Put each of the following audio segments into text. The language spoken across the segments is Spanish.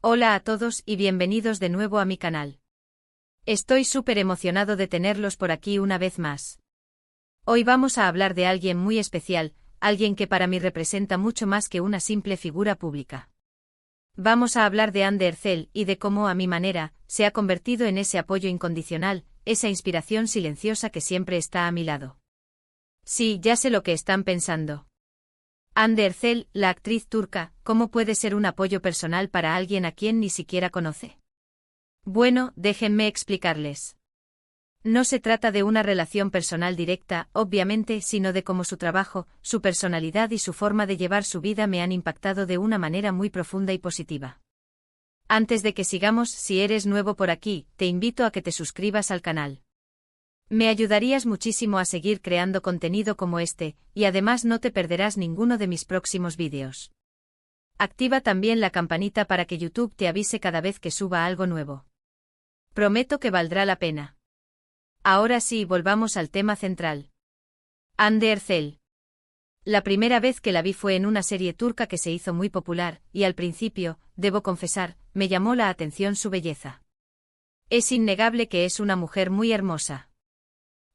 Hola a todos y bienvenidos de nuevo a mi canal. Estoy súper emocionado de tenerlos por aquí una vez más. Hoy vamos a hablar de alguien muy especial, alguien que para mí representa mucho más que una simple figura pública. Vamos a hablar de Anne Ercel y de cómo, a mi manera, se ha convertido en ese apoyo incondicional, esa inspiración silenciosa que siempre está a mi lado. Sí, ya sé lo que están pensando. Anne Ercel, la actriz turca, ¿cómo puede ser un apoyo personal para alguien a quien ni siquiera conoce? Bueno, déjenme explicarles. No se trata de una relación personal directa, obviamente, sino de cómo su trabajo, su personalidad y su forma de llevar su vida me han impactado de una manera muy profunda y positiva. Antes de que sigamos, si eres nuevo por aquí, te invito a que te suscribas al canal. Me ayudarías muchísimo a seguir creando contenido como este, y además no te perderás ninguno de mis próximos vídeos. Activa también la campanita para que YouTube te avise cada vez que suba algo nuevo. Prometo que valdrá la pena. Ahora sí, volvamos al tema central. Anne Ercel. La primera vez que la vi fue en una serie turca que se hizo muy popular, y al principio, debo confesar, me llamó la atención su belleza. Es innegable que es una mujer muy hermosa.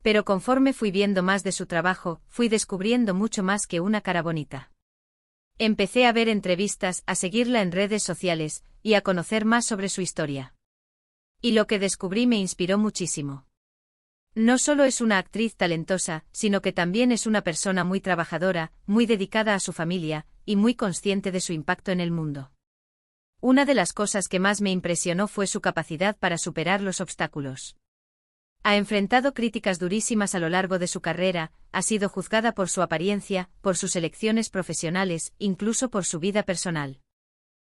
Pero conforme fui viendo más de su trabajo, fui descubriendo mucho más que una cara bonita. Empecé a ver entrevistas, a seguirla en redes sociales, y a conocer más sobre su historia. Y lo que descubrí me inspiró muchísimo. No solo es una actriz talentosa, sino que también es una persona muy trabajadora, muy dedicada a su familia, y muy consciente de su impacto en el mundo. Una de las cosas que más me impresionó fue su capacidad para superar los obstáculos. Ha enfrentado críticas durísimas a lo largo de su carrera, ha sido juzgada por su apariencia, por sus elecciones profesionales, incluso por su vida personal.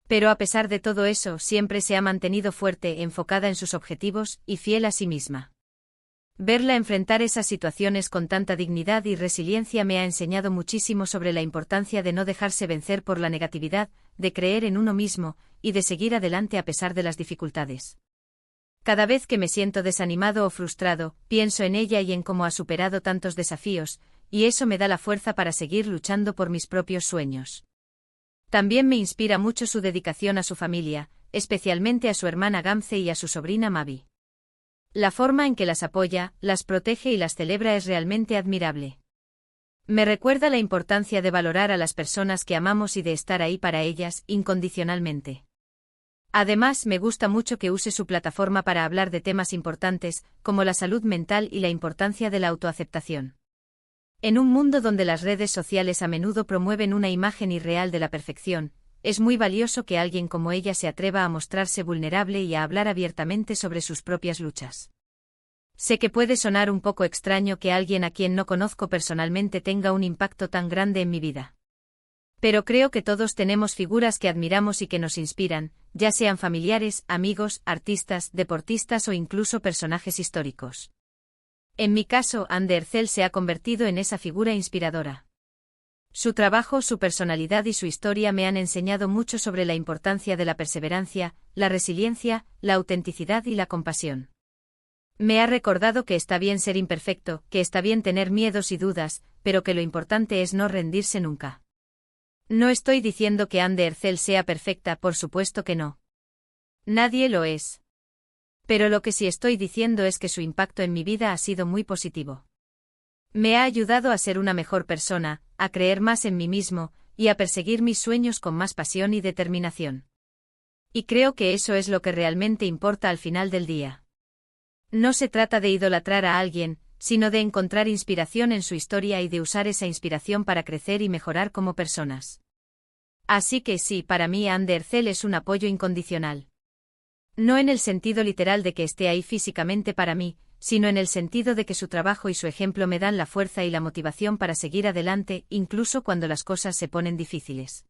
Pero a pesar de todo eso, siempre se ha mantenido fuerte, enfocada en sus objetivos, y fiel a sí misma. Verla enfrentar esas situaciones con tanta dignidad y resiliencia me ha enseñado muchísimo sobre la importancia de no dejarse vencer por la negatividad, de creer en uno mismo, y de seguir adelante a pesar de las dificultades. Cada vez que me siento desanimado o frustrado, pienso en ella y en cómo ha superado tantos desafíos, y eso me da la fuerza para seguir luchando por mis propios sueños. También me inspira mucho su dedicación a su familia, especialmente a su hermana Gamze y a su sobrina Mavi. La forma en que las apoya, las protege y las celebra es realmente admirable. Me recuerda la importancia de valorar a las personas que amamos y de estar ahí para ellas, incondicionalmente. Además, me gusta mucho que use su plataforma para hablar de temas importantes, como la salud mental y la importancia de la autoaceptación. En un mundo donde las redes sociales a menudo promueven una imagen irreal de la perfección, es muy valioso que alguien como ella se atreva a mostrarse vulnerable y a hablar abiertamente sobre sus propias luchas. Sé que puede sonar un poco extraño que alguien a quien no conozco personalmente tenga un impacto tan grande en mi vida. Pero creo que todos tenemos figuras que admiramos y que nos inspiran, ya sean familiares, amigos, artistas, deportistas o incluso personajes históricos. En mi caso, Anne Ercel se ha convertido en esa figura inspiradora. Su trabajo, su personalidad y su historia me han enseñado mucho sobre la importancia de la perseverancia, la resiliencia, la autenticidad y la compasión. Me ha recordado que está bien ser imperfecto, que está bien tener miedos y dudas, pero que lo importante es no rendirse nunca. No estoy diciendo que Anne Ercel sea perfecta, por supuesto que no. Nadie lo es. Pero lo que sí estoy diciendo es que su impacto en mi vida ha sido muy positivo. Me ha ayudado a ser una mejor persona, a creer más en mí mismo, y a perseguir mis sueños con más pasión y determinación. Y creo que eso es lo que realmente importa al final del día. No se trata de idolatrar a alguien, sino de encontrar inspiración en su historia y de usar esa inspiración para crecer y mejorar como personas. Así que sí, para mí Anne Ercel es un apoyo incondicional. No en el sentido literal de que esté ahí físicamente para mí, sino en el sentido de que su trabajo y su ejemplo me dan la fuerza y la motivación para seguir adelante, incluso cuando las cosas se ponen difíciles.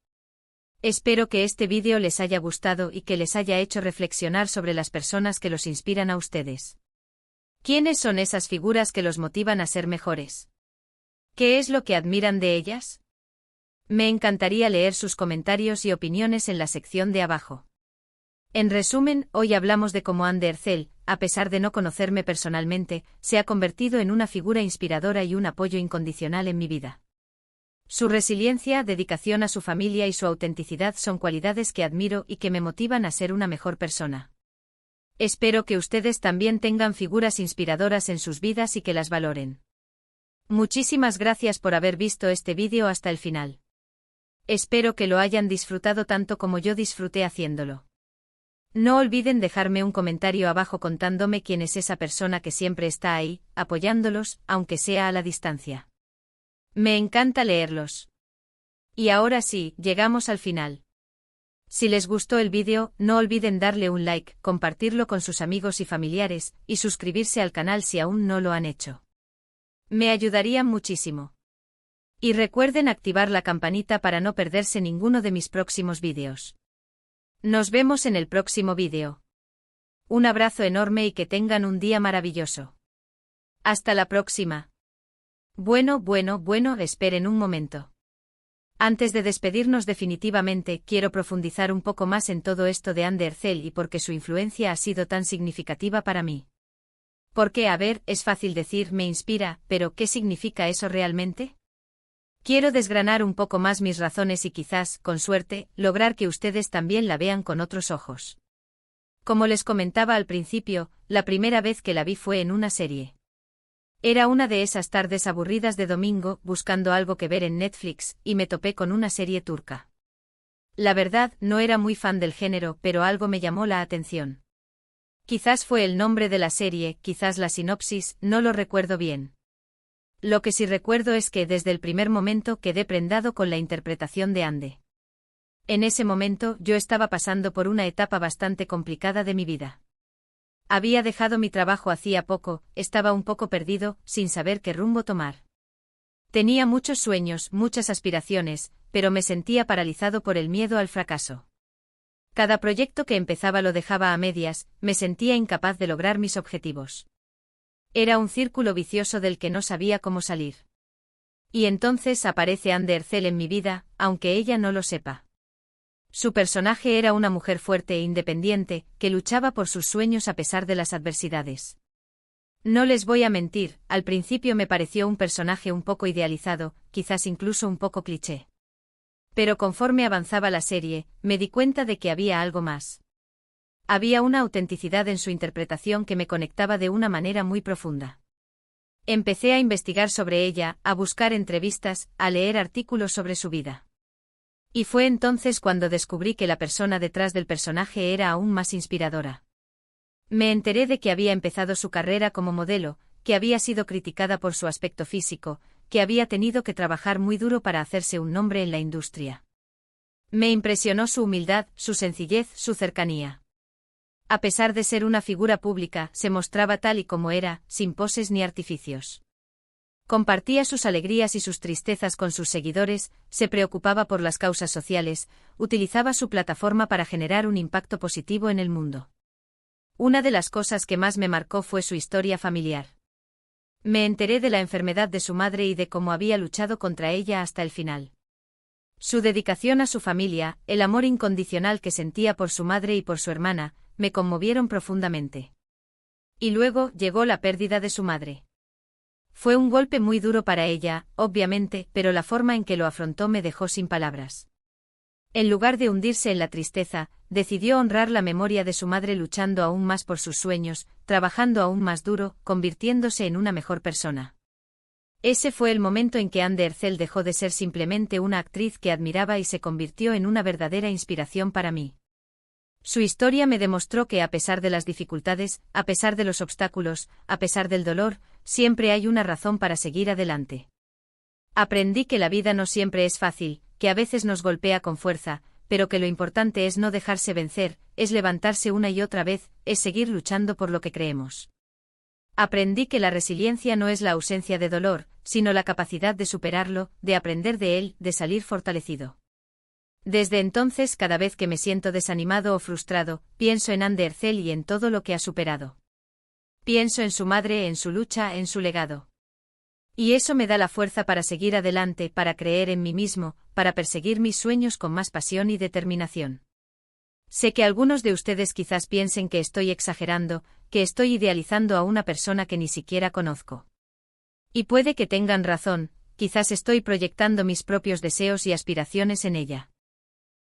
Espero que este vídeo les haya gustado y que les haya hecho reflexionar sobre las personas que los inspiran a ustedes. ¿Quiénes son esas figuras que los motivan a ser mejores? ¿Qué es lo que admiran de ellas? Me encantaría leer sus comentarios y opiniones en la sección de abajo. En resumen, hoy hablamos de cómo Anne Ercel, a pesar de no conocerme personalmente, se ha convertido en una figura inspiradora y un apoyo incondicional en mi vida. Su resiliencia, dedicación a su familia y su autenticidad son cualidades que admiro y que me motivan a ser una mejor persona. Espero que ustedes también tengan figuras inspiradoras en sus vidas y que las valoren. Muchísimas gracias por haber visto este vídeo hasta el final. Espero que lo hayan disfrutado tanto como yo disfruté haciéndolo. No olviden dejarme un comentario abajo contándome quién es esa persona que siempre está ahí, apoyándolos, aunque sea a la distancia. Me encanta leerlos. Y ahora sí, llegamos al final. Si les gustó el vídeo, no olviden darle un like, compartirlo con sus amigos y familiares, y suscribirse al canal si aún no lo han hecho. Me ayudarían muchísimo. Y recuerden activar la campanita para no perderse ninguno de mis próximos vídeos. Nos vemos en el próximo vídeo. Un abrazo enorme y que tengan un día maravilloso. Hasta la próxima. Bueno, esperen un momento. Antes de despedirnos definitivamente, quiero profundizar un poco más en todo esto de Anne Ercel y por qué su influencia ha sido tan significativa para mí. Porque, a ver, es fácil decir, me inspira, pero ¿qué significa eso realmente? Quiero desgranar un poco más mis razones y quizás, con suerte, lograr que ustedes también la vean con otros ojos. Como les comentaba al principio, la primera vez que la vi fue en una serie. Era una de esas tardes aburridas de domingo, buscando algo que ver en Netflix, y me topé con una serie turca. La verdad, no era muy fan del género, pero algo me llamó la atención. Quizás fue el nombre de la serie, quizás la sinopsis, no lo recuerdo bien. Lo que sí recuerdo es que desde el primer momento quedé prendado con la interpretación de Hande. En ese momento yo estaba pasando por una etapa bastante complicada de mi vida. Había dejado mi trabajo hacía poco, estaba un poco perdido, sin saber qué rumbo tomar. Tenía muchos sueños, muchas aspiraciones, pero me sentía paralizado por el miedo al fracaso. Cada proyecto que empezaba lo dejaba a medias, me sentía incapaz de lograr mis objetivos. Era un círculo vicioso del que no sabía cómo salir. Y entonces aparece Hande Ercel en mi vida, aunque ella no lo sepa. Su personaje era una mujer fuerte e independiente, que luchaba por sus sueños a pesar de las adversidades. No les voy a mentir, al principio me pareció un personaje un poco idealizado, quizás incluso un poco cliché. Pero conforme avanzaba la serie, me di cuenta de que había algo más. Había una autenticidad en su interpretación que me conectaba de una manera muy profunda. Empecé a investigar sobre ella, a buscar entrevistas, a leer artículos sobre su vida. Y fue entonces cuando descubrí que la persona detrás del personaje era aún más inspiradora. Me enteré de que había empezado su carrera como modelo, que había sido criticada por su aspecto físico, que había tenido que trabajar muy duro para hacerse un nombre en la industria. Me impresionó su humildad, su sencillez, su cercanía. A pesar de ser una figura pública, se mostraba tal y como era, sin poses ni artificios. Compartía sus alegrías y sus tristezas con sus seguidores, se preocupaba por las causas sociales, utilizaba su plataforma para generar un impacto positivo en el mundo. Una de las cosas que más me marcó fue su historia familiar. Me enteré de la enfermedad de su madre y de cómo había luchado contra ella hasta el final. Su dedicación a su familia, el amor incondicional que sentía por su madre y por su hermana, me conmovieron profundamente. Y luego llegó la pérdida de su madre. Fue un golpe muy duro para ella, obviamente, pero la forma en que lo afrontó me dejó sin palabras. En lugar de hundirse en la tristeza, decidió honrar la memoria de su madre luchando aún más por sus sueños, trabajando aún más duro, convirtiéndose en una mejor persona. Ese fue el momento en que Hande Ercel dejó de ser simplemente una actriz que admiraba y se convirtió en una verdadera inspiración para mí. Su historia me demostró que a pesar de las dificultades, a pesar de los obstáculos, a pesar del dolor, siempre hay una razón para seguir adelante. Aprendí que la vida no siempre es fácil, que a veces nos golpea con fuerza, pero que lo importante es no dejarse vencer, es levantarse una y otra vez, es seguir luchando por lo que creemos. Aprendí que la resiliencia no es la ausencia de dolor, sino la capacidad de superarlo, de aprender de él, de salir fortalecido. Desde entonces, cada vez que me siento desanimado o frustrado, pienso en Hande Ercel y en todo lo que ha superado. Pienso en su madre, en su lucha, en su legado. Y eso me da la fuerza para seguir adelante, para creer en mí mismo, para perseguir mis sueños con más pasión y determinación. Sé que algunos de ustedes quizás piensen que estoy exagerando, que estoy idealizando a una persona que ni siquiera conozco. Y puede que tengan razón, quizás estoy proyectando mis propios deseos y aspiraciones en ella.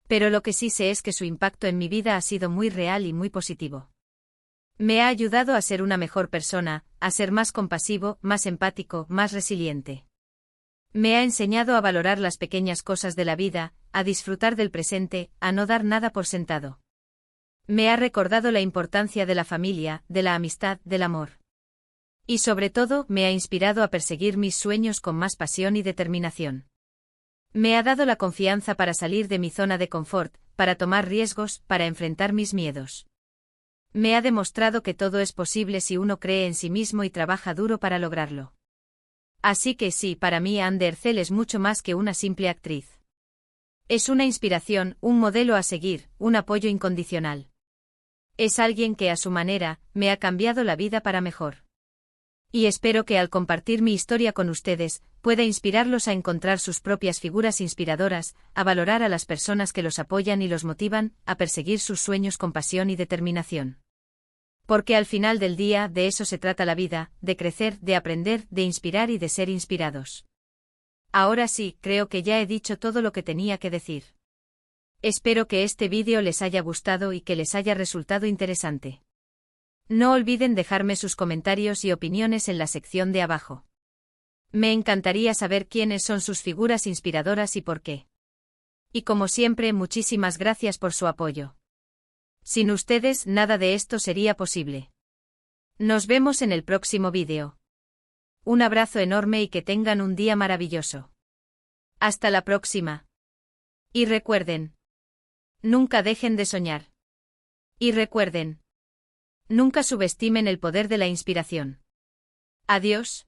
Pero lo que sí sé es que su impacto en mi vida ha sido muy real y muy positivo. Me ha ayudado a ser una mejor persona, a ser más compasivo, más empático, más resiliente. Me ha enseñado a valorar las pequeñas cosas de la vida, a disfrutar del presente, a no dar nada por sentado. Me ha recordado la importancia de la familia, de la amistad, del amor. Y sobre todo, me ha inspirado a perseguir mis sueños con más pasión y determinación. Me ha dado la confianza para salir de mi zona de confort, para tomar riesgos, para enfrentar mis miedos. Me ha demostrado que todo es posible si uno cree en sí mismo y trabaja duro para lograrlo. Así que sí, para mí Anne Ercel es mucho más que una simple actriz. Es una inspiración, un modelo a seguir, un apoyo incondicional. Es alguien que a su manera, me ha cambiado la vida para mejor. Y espero que al compartir mi historia con ustedes, pueda inspirarlos a encontrar sus propias figuras inspiradoras, a valorar a las personas que los apoyan y los motivan, a perseguir sus sueños con pasión y determinación. Porque al final del día, de eso se trata la vida, de crecer, de aprender, de inspirar y de ser inspirados. Ahora sí, creo que ya he dicho todo lo que tenía que decir. Espero que este vídeo les haya gustado y que les haya resultado interesante. No olviden dejarme sus comentarios y opiniones en la sección de abajo. Me encantaría saber quiénes son sus figuras inspiradoras y por qué. Y como siempre, muchísimas gracias por su apoyo. Sin ustedes, nada de esto sería posible. Nos vemos en el próximo vídeo. Un abrazo enorme y que tengan un día maravilloso. Hasta la próxima. Y recuerden, nunca dejen de soñar. Y recuerden, nunca subestimen el poder de la inspiración. Adiós.